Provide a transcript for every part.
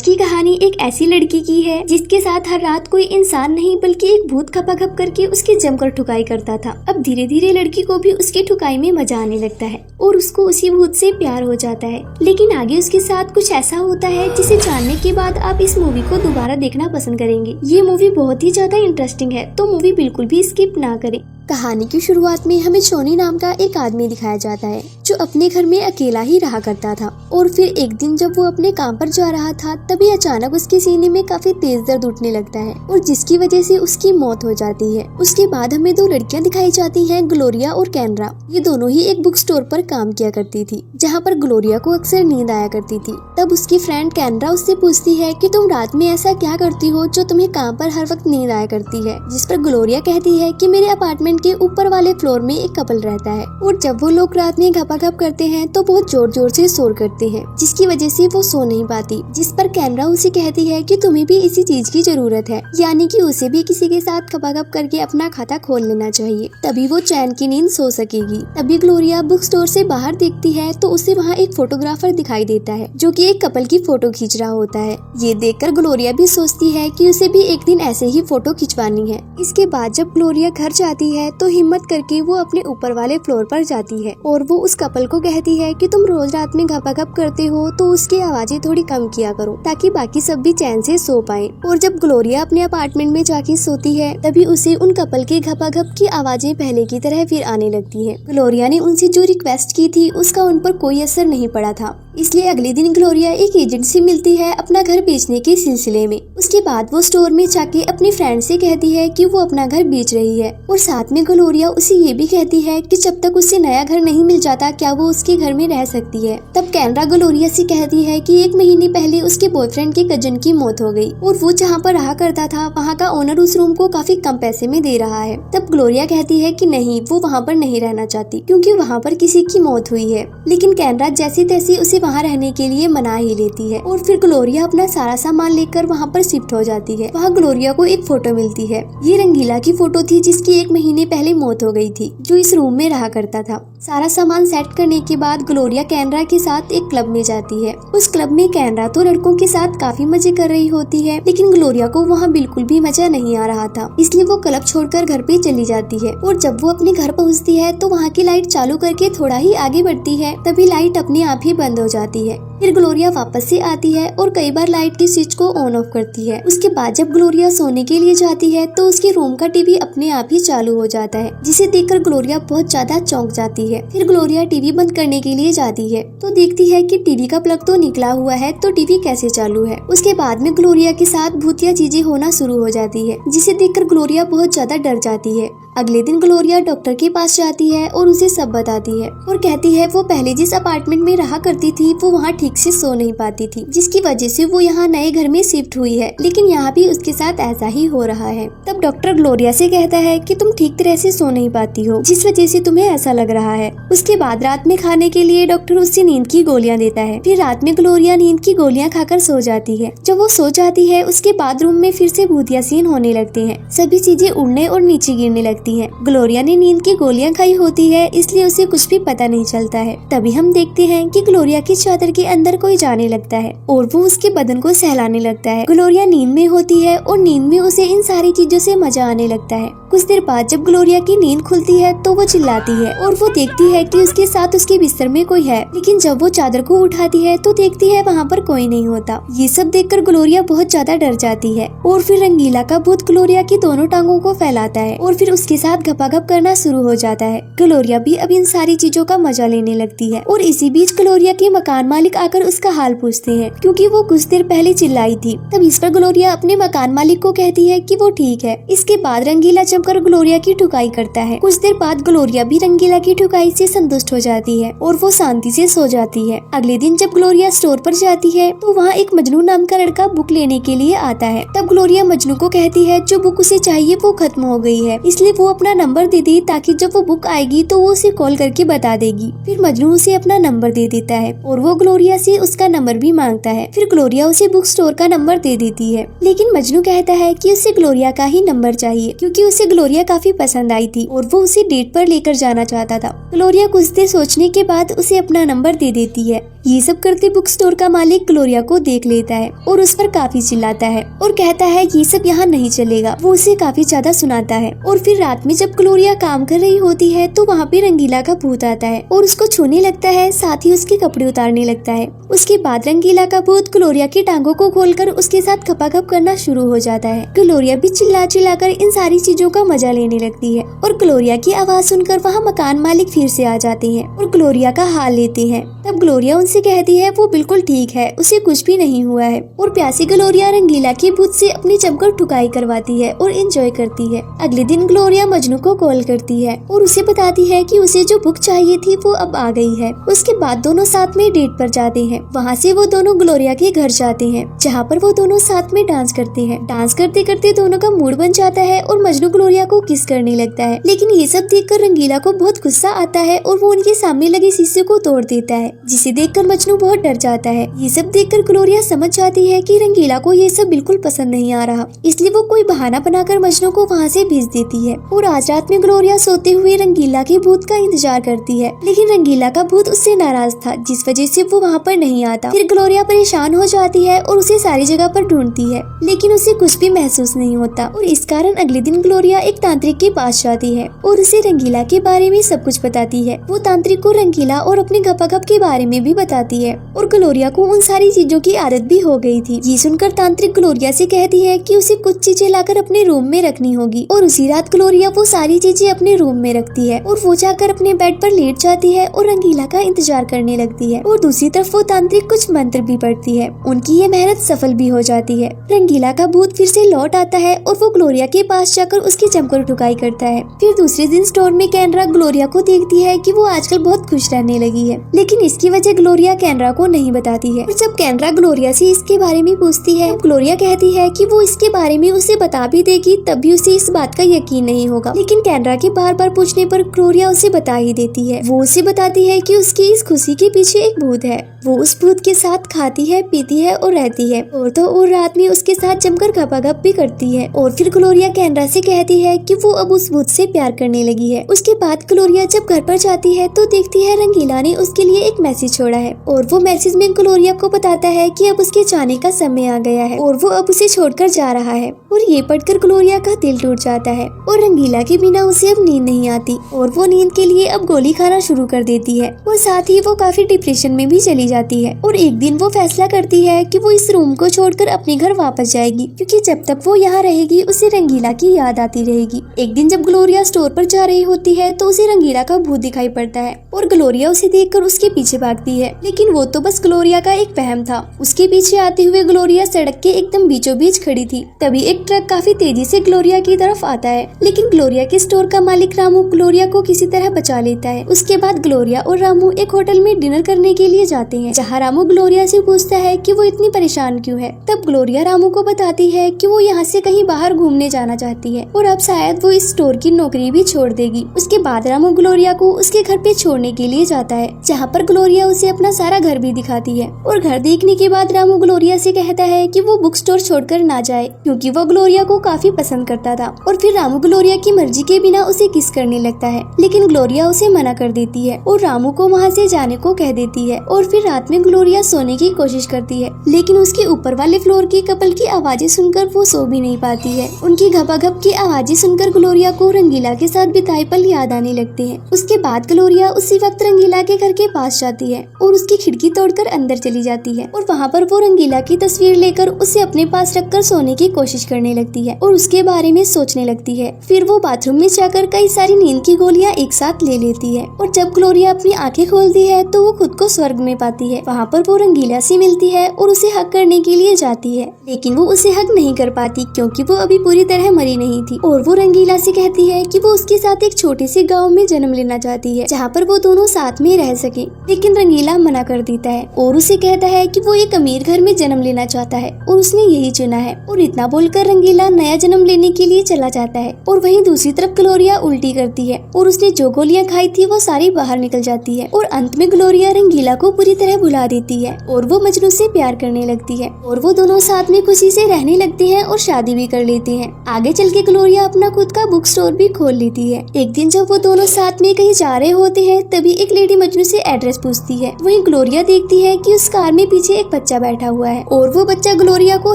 आज की कहानी एक ऐसी लड़की की है जिसके साथ हर रात कोई इंसान नहीं बल्कि एक भूत खपाखप करके उसकी जमकर ठुकाई करता था। अब धीरे धीरे लड़की को भी उसकी ठुकाई में मजा आने लगता है और उसको उसी भूत से प्यार हो जाता है। लेकिन आगे उसके साथ कुछ ऐसा होता है जिसे जानने के बाद आप इस मूवी को दोबारा देखना पसंद करेंगे। ये मूवी बहुत ही ज्यादा इंटरेस्टिंग है, तो मूवी बिल्कुल भी स्किप ना करें। कहानी की शुरुआत में हमें शोनी नाम का एक आदमी दिखाया जाता है जो अपने घर में अकेला ही रहा करता था। और फिर एक दिन जब वो अपने काम पर जा रहा था तभी अचानक उसके सीने में काफी तेज दर्द उठने लगता है और जिसकी वजह से उसकी मौत हो जाती है। उसके बाद हमें दो लड़कियां दिखाई जाती हैं, ग्लोरिया और कैनरा। ये दोनों ही एक बुक स्टोर पर काम किया करती थी जहाँ पर ग्लोरिया को अक्सर नींद आया करती थी। तब उसकी फ्रेंड कैनरा उससे पूछती है कि तुम रात में ऐसा क्या करती हो जो तुम्हें काम पर हर वक्त नींद आया करती है। जिस पर ग्लोरिया कहती है कि मेरे अपार्टमेंट के ऊपर वाले फ्लोर में एक कपल रहता है और जब वो लोग रात में घपाघप करते हैं तो बहुत जोर जोर से शोर करते हैं जिसकी वजह से वो सो नहीं पाती। जिस पर कैनरा उसे कहती है कि तुम्हें भी इसी चीज की जरूरत है, यानी कि उसे भी किसी के साथ घपाघप करके अपना खाता खोल लेना चाहिए, तभी वो चैन की नींद सो सकेगी। तभी ग्लोरिया बुक स्टोर से बाहर देखती है तो उसे वहाँ एक फोटोग्राफर दिखाई देता है जो कि एक कपल की फोटो खींच रहा होता है। ये देखकर ग्लोरिया भी सोचती है कि उसे भी एक दिन ऐसे ही फोटो खिंचवानी है। इसके बाद जब ग्लोरिया घर जाती है तो हिम्मत करके वो अपने ऊपर वाले फ्लोर पर जाती है और वो उस कपल को कहती है कि तुम रोज रात में घपाघप करते हो तो उसकी आवाजें थोड़ी कम किया करो ताकि बाकी सब भी चैन से सो पाए। और जब ग्लोरिया अपने अपार्टमेंट में जाके सोती है तभी उसे उन कपल के घपाघप की आवाजें पहले की तरह फिर आने लगती है। ग्लोरिया ने उनसे जो रिक्वेस्ट की थी उसका उन पर कोई असर नहीं पड़ा था, इसलिए अगले दिन ग्लोरिया एक एजेंट से मिलती है अपना घर बेचने के सिलसिले में। उसके बाद वो स्टोर में जाके अपनी फ्रेंड से कहती है कि वो अपना घर बेच रही है और साथ में ग्लोरिया उसे ये भी कहती है कि जब तक उसे नया घर नहीं मिल जाता क्या वो उसके घर में रह सकती है। तब कैनरा ग्लोरिया से कहती है कि 1 महीने पहले उसके बॉयफ्रेंड के कजन की मौत हो गई और वो जहाँ पर रहा करता था वहाँ का ओनर उस रूम को काफी कम पैसे में दे रहा है। तब ग्लोरिया कहती है कि नहीं, वो वहाँ पर नहीं रहना चाहती क्योंकि वहाँ पर किसी की मौत हुई है। लेकिन कैनरा जैसी तैसी उसे वहाँ रहने के लिए मना ही लेती है और फिर ग्लोरिया अपना सारा सामान लेकर वहाँ पर शिफ्ट हो जाती है। वहाँ ग्लोरिया को एक फोटो मिलती है। ये रंगीला की फोटो थी जिसकी 1 महीने पहले मौत हो गई थी, जो इस रूम में रहा करता था। सारा सामान सेट करने के बाद ग्लोरिया कैनरा के साथ एक क्लब में जाती है। उस क्लब में कैनरा तो लड़कों के साथ काफी मजे कर रही होती है, लेकिन ग्लोरिया को वहाँ बिल्कुल भी मजा नहीं आ रहा था, इसलिए वो क्लब छोड़कर घर पे चली जाती है। और जब वो अपने घर पहुँचती है तो वहाँ की लाइट चालू करके थोड़ा ही आगे बढ़ती है तभी लाइट अपने आप ही बंद हो जाती है। फिर ग्लोरिया वापस से आती है और कई बार लाइट की स्विच को ऑन ऑफ करती है। उसके बाद जब ग्लोरिया सोने के लिए जाती है तो उसके रूम का टीवी अपने आप ही चालू हो जाता है, जिसे देखकर ग्लोरिया बहुत ज्यादा चौंक जाती है। फिर ग्लोरिया टीवी बंद करने के लिए जाती है तो देखती है कि टीवी का प्लग तो निकला हुआ है, तो टीवी कैसे चालू है। उसके बाद में ग्लोरिया के साथ भूतिया चीजें होना शुरू हो जाती है, जिसे देखकर ग्लोरिया बहुत ज्यादा डर जाती है। अगले दिन ग्लोरिया डॉक्टर के पास जाती है और उसे सब बताती है और कहती है वो पहले जिस अपार्टमेंट में रहा करती थी वो वहाँ ठीक से सो नहीं पाती थी, जिसकी वजह से वो यहाँ नए घर में शिफ्ट हुई है, लेकिन यहाँ भी उसके साथ ऐसा ही हो रहा है। तब डॉक्टर ग्लोरिया से कहता है कि तुम ठीक तरह से सो नहीं पाती हो, जिस वजह से तुम्हें ऐसा लग रहा है। उसके बाद रात में खाने के लिए डॉक्टर उससे नींद की गोलियां देता है। फिर रात में ग्लोरिया नींद की गोलियां खाकर सो जाती है। जब वो सो जाती है उसके बाद रूम में फिर से भूतिया सीन होने लगते हैं, सभी चीजें उड़ने और नीचे गिरने लगती है। ग्लोरिया ने नींद की गोलियां खाई होती है, इसलिए उसे कुछ भी पता नहीं चलता है। तभी हम देखते हैं कि ग्लोरिया की चादर के अंदर कोई जाने लगता है और वो उसके बदन को सहलाने लगता है। ग्लोरिया नींद में होती है और नींद में उसे इन सारी चीजों से मजा आने लगता है। कुछ देर बाद जब ग्लोरिया की नींद खुलती है तो वो चिल्लाती है और वो देखती है कि उसके साथ उसके बिस्तर में कोई है, लेकिन जब वो चादर को उठाती है तो देखती है वहाँ पर कोई नहीं होता। ये सब देखकर ग्लोरिया बहुत ज्यादा डर जाती है और फिर रंगीला का भूत ग्लोरिया की दोनों टांगों को फैलाता है और फिर उसके साथ घपाघप करना शुरू हो जाता है। ग्लोरिया भी अब इन सारी चीजों का मजा लेने लगती है और इसी बीच ग्लोरिया के मकान मालिक आकर उसका हाल पूछते हैं क्योंकि वो कुछ देर पहले चिल्लाई थी। तब इस पर ग्लोरिया अपने मकान मालिक को कहती है कि वो ठीक है। इसके बाद रंगीला जमकर ग्लोरिया की ठुकाई करता है। कुछ देर बाद ग्लोरिया भी रंगीला की ठुकाई से संतुष्ट हो जाती है और वो शांति से सो जाती है। अगले दिन जब ग्लोरिया स्टोर पर जाती है तो वहाँ एक मजनू नाम का लड़का बुक लेने के लिए आता है। तब ग्लोरिया मजनू को कहती है जो बुक उसे चाहिए वो खत्म हो गई है, इसलिए वो अपना नंबर दे दे ताकि जब वो बुक आएगी तो वो उसे कॉल करके बता देगी। फिर मजनू उसे अपना नंबर दे देता है और वो ग्लोरिया से उसका नंबर भी मांगता है। फिर ग्लोरिया उसे बुक स्टोर का नंबर दे देती है, लेकिन मजनू कहता है कि उसे ग्लोरिया का ही नंबर चाहिए क्योंकि उसे ग्लोरिया काफी पसंद आई थी और वो उसे डेट पर लेकर जाना चाहता था। ग्लोरिया कुछ देर सोचने के बाद उसे अपना नंबर दे देती है। ये सब करते बुक स्टोर का मालिक ग्लोरिया को देख लेता है और उस पर काफी चिल्लाता है और कहता है ये सब यहाँ नहीं चलेगा। वो उसे काफी ज्यादा सुनाता है और फिर रात में जब ग्लोरिया काम कर रही होती है तो वहाँ पे रंगीला का भूत आता है और उसको छूने लगता है, साथ ही उसके कपड़े उतारने लगता है। उसके बाद रंगीला का भूत ग्लोरिया की टांगों को खोलकर उसके साथ खपाखप करना शुरू हो जाता है। ग्लोरिया भी चिल्ला चिल्लाकर इन सारी चीजों का मजा लेने लगती है और ग्लोरिया की आवाज सुनकर वहाँ मकान मालिक फिर से आ जाते हैं और ग्लोरिया का हाल लेते हैं। तब ग्लोरिया उनसे कहती है वो बिल्कुल ठीक है, उसे कुछ भी नहीं हुआ है। और प्यासी ग्लोरिया रंगीला के भूत से अपनी जमकर ठुकाई करवाती है और एंजॉय करती है। अगले दिन ग्लोरिया मजनू को कॉल करती है और उसे बताती है कि उसे जो बुक चाहिए थी वो अब आ गई है। उसके बाद दोनों साथ में डेट पर जाते हैं। वहाँ से वो दोनों ग्लोरिया के घर जाते हैं जहाँ पर वो दोनों साथ में डांस करते हैं। डांस करते करते दोनों का मूड बन जाता है और मजनू ग्लोरिया को किस करने लगता है। लेकिन ये सब देखकर रंगीला को बहुत गुस्सा आता है और वो उनके सामने लगे शीशे को तोड़ देता है, जिसे देखकर मजनू बहुत डर जाता है। ये सब देखकर ग्लोरिया समझ जाती है कि रंगीला को ये सब बिल्कुल पसंद नहीं आ रहा, इसलिए वो कोई बहाना बनाकर मजनू को वहाँ से भेज देती है। और आज रात में ग्लोरिया सोते हुए रंगीला के भूत का इंतजार करती है, लेकिन रंगीला का भूत उससे नाराज था, जिस वजह से वो वहाँ पर नहीं आता। फिर ग्लोरिया परेशान हो जाती है और उसे सारी जगह पर ढूंढती है, लेकिन उसे कुछ भी महसूस नहीं होता। और इस कारण अगले दिन ग्लोरिया एक तांत्रिक के पास जाती है और उसे रंगीला के बारे में सब कुछ बताती है। वो तांत्रिक को रंगीला और अपने गपागप के बारे में भी बताती है और ग्लोरिया को उन सारी चीजों की आदत भी हो गई थी। ये सुनकर तांत्रिक ग्लोरिया से कहती है कि उसे कुछ चीजें लाकर अपने रूम में रखनी होगी और उसी रात ग्लोरिया वो सारी चीजें अपने रूम में रखती है और वो जाकर अपने बेड पर लेट जाती है और रंगीला का इंतजार करने लगती है। और दूसरी तरफ वो तांत्रिक कुछ मंत्र भी पढ़ती है। उनकी ये मेहनत सफल भी हो जाती है। रंगीला का भूत फिर से लौट आता है और वो ग्लोरिया के पास जाकर उसकी जमकर ठुकाई करता है। फिर दूसरे दिन स्टोर में कैनरा ग्लोरिया को देखती है कि वो आजकल बहुत खुश रहने लगी है, लेकिन इसकी वजह ग्लोरिया कैनरा को नहीं बताती है। और जब कैनरा ग्लोरिया से इसके बारे में पूछती है, ग्लोरिया कहती है कि वो इसके बारे में उसे बता भी देगी तब भी उसे इस बात का यकीन नहीं होगा। लेकिन कैनरा के बार बार पूछने पर ग्लोरिया उसे बता ही देती है। वो उसे बताती है कि उसकी इस खुशी के पीछे एक भूत है। वो उस भूत के साथ खाती है, पीती है और रहती है और तो और रात में उसके साथ जमकर गपागप भी करती है। और फिर ग्लोरिया कैनरा से कहती है कि वो अब उस भूत से प्यार करने लगी है। उसके बाद ग्लोरिया जब घर पर जाती है तो देखती है रंगीला ने उसके लिए एक मैसेज छोड़ा है और वो मैसेज में ग्लोरिया को बताता है कि अब उसके जाने का समय आ गया है और वो अब उसे छोड़कर जा रहा है। और ये पढ़कर ग्लोरिया का दिल टूट जाता है और रंगीला के बिना उसे अब नींद नहीं आती और वो नींद के लिए अब गोली खाना शुरू कर देती है और साथ ही वो काफी डिप्रेशन में भी चली जाती है। और एक दिन वो फैसला करती है कि वो इस रूम को छोड़कर अपने घर वापस जाएगी, क्योंकि जब तक वो यहाँ रहेगी उसे रंगीला की याद आती रहेगी। एक दिन जब ग्लोरिया स्टोर पर जा रही होती है तो उसे रंगीला का भूत दिखाई पड़ता है और ग्लोरिया उसे देखकर उसके पीछे भागती है, लेकिन वो तो बस ग्लोरिया का एक वहम था। उसके पीछे आते हुए ग्लोरिया सड़क के एकदम बीचों बीच खड़ी थी। तभी एक ट्रक काफी तेजी से ग्लोरिया की तरफ आता है, लेकिन ग्लोरिया के स्टोर का मालिक रामू ग्लोरिया को किसी तरह बचा लेता है। उसके बाद ग्लोरिया और रामू एक होटल में डिनर करने के लिए जाते हैं, जहाँ रामू ग्लोरिया से पूछता है कि वो इतनी परेशान क्यों है। तब ग्लोरिया रामू को बताती है कि वो यहाँ से कहीं बाहर घूमने जाना चाहती है और अब शायद वो इस स्टोर की नौकरी भी छोड़ देगी। उसके बाद रामू ग्लोरिया को उसके घर पे छोड़ने के लिए जाता है, जहाँ पर ग्लोरिया उसे अपना सारा घर भी दिखाती है। और घर देखने के बाद रामू ग्लोरिया से कहता है कि वो बुक स्टोर छोड़कर ना जाए, क्योंकि वो ग्लोरिया को काफी पसंद करता था। और फिर रामू ग्लोरिया की मर्जी के बिना उसे किस करने लगता है, लेकिन ग्लोरिया उसे मना कर देती है और रामू को वहाँ से जाने को कह देती है। और फिर रात में ग्लोरिया सोने की कोशिश करती है, लेकिन उसके ऊपर वाले फ्लोर की कपल की आवाजें सुनकर वो सो भी नहीं पाती है। उनकी घपाघप की आवाजें सुनकर ग्लोरिया को रंगीला के साथ बिताए पल याद आने लगते हैं। उसके बाद ग्लोरिया उसी वक्त रंगीला के घर के पास जाती है और उसकी खिड़की तोड़कर अंदर चली जाती है और वहाँ पर वो रंगीला की तस्वीर लेकर उसे अपने पास रखकर सोने की कोशिश करने लगती है और उसके बारे में सोचने लगती है। फिर वो बाथरूम में जाकर कई सारी नींद की गोलियां एक साथ ले लेती है और जब ग्लोरिया अपनी आंखें खोलती है तो वो खुद को स्वर्ग में पाती है। वहाँ पर वो रंगीला से मिलती है और उसे हक करने के लिए जाती है, लेकिन वो उसे हक नहीं कर पाती क्योंकि वो अभी पूरी तरह मरी नहीं थी। और वो रंगीला से कहती है कि वो उसके साथ एक छोटे से गाँव में जन्म लेना चाहती है, जहाँ पर वो दोनों साथ में रह सके। लेकिन रंगीला मना कर देता है और उसे कहता है कि वो एक अमीर घर में जन्म लेना चाहता है और उसने यही चुना है। और इतना बोलकर रंगीला नया जन्म लेने के लिए चला जाता है। और वहीं दूसरी तरफ ग्लोरिया उल्टी करती है और उसने जो गोलियां खाई थी वो सारी बाहर निकल जाती है और अंत में ग्लोरिया रंगीला को पूरी तरह तरह भुला देती है और वो मजनू से प्यार करने लगती है और वो दोनों साथ में खुशी से रहने लगते हैं और शादी भी कर लेते हैं। आगे चल के ग्लोरिया अपना खुद का बुक स्टोर भी खोल लेती है। एक दिन जब वो दोनों साथ में कहीं जा रहे होते हैं तभी एक लेडी मजनू से एड्रेस पूछती है। वहीं ग्लोरिया देखती है कि उस कार में पीछे एक बच्चा बैठा हुआ है और वो बच्चा ग्लोरिया को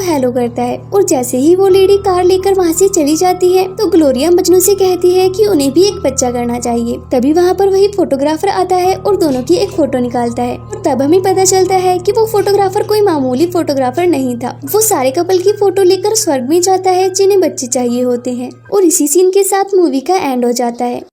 हेलो करता है और जैसे ही वो लेडी कार लेकर वहाँ से चली जाती है तो ग्लोरिया मजनू से कहती है कि उन्हें भी एक बच्चा करना चाहिए। तभी वहाँ पर वही फोटोग्राफर आता है और दोनों की एक फोटो निकालता है और तब हमें पता चलता है कि वो फोटोग्राफर कोई मामूली फोटोग्राफर नहीं था। वो सारे कपल की फोटो लेकर स्वर्ग में जाता है जिन्हें बच्चे चाहिए होते हैं और इसी सीन के साथ मूवी का एंड हो जाता है।